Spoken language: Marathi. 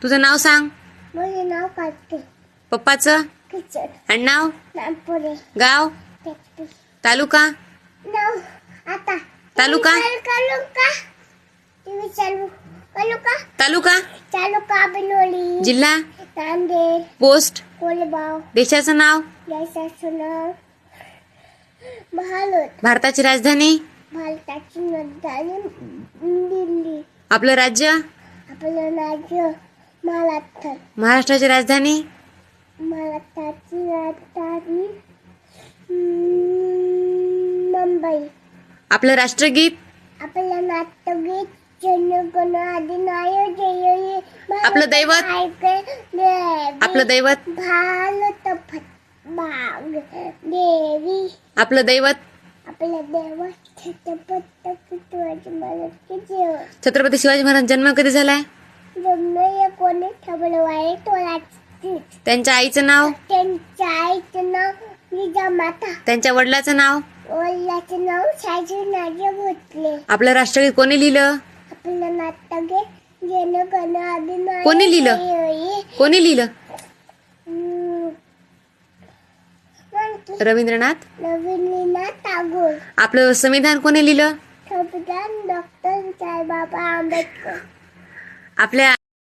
तुझं नाव सांग. माझे नाव कार्तिक पप्पाचं किचन आडनाव, नागपुरे गाव, टेक्टी तालुका, नाव आता तालुका, चालू का टीव्ही चालू तालुका, चालू का बिनोली जिल्हा, नांदेड पोस्ट, कोलबाव देशाचं नाव, देशाचं नाव महालोट भारताची राजधानी, भारताची राजधानी दिल्ली आपलं राज्य, आपलं राज्य महाराष्ट्र महाराष्ट्राची राजधानी, महाराष्ट्राची राजधानी मुंबई आपलं राष्ट्रगीत, आपलं नाट्यगीत जनगण अधिनायक जय हे आपलं दैवत, आपलं दैवत, भारत भाग देवी आपलं दैवत, आपलं दैवत छत्रपती शिवाजी महाराज जेव छत्रपती शिवाजी महाराज जन्म कधी झालाय? जन्म कोणी ठेवलं आहे तोलाची त्यांच्या आईचं नाव, त्यांच्या आईचं नाव जिजामाता त्यांच्या वडिलाचं नाव, वडिलाचं नाव शाजीराजे भोसले आपलं राष्ट्रगीत कोणी लिहिलं? आपलं नाट्यगीत जनगण अधिनायक कोणी लिहिलं? कोणी लिहिलं? रवींद्रनाथ. रवींद्रनाथ टागोर. आपलं संविधान कोणी लिहिलं? संविधान डॉक्टर साहेबबाबा आंबेडकर. आपल्या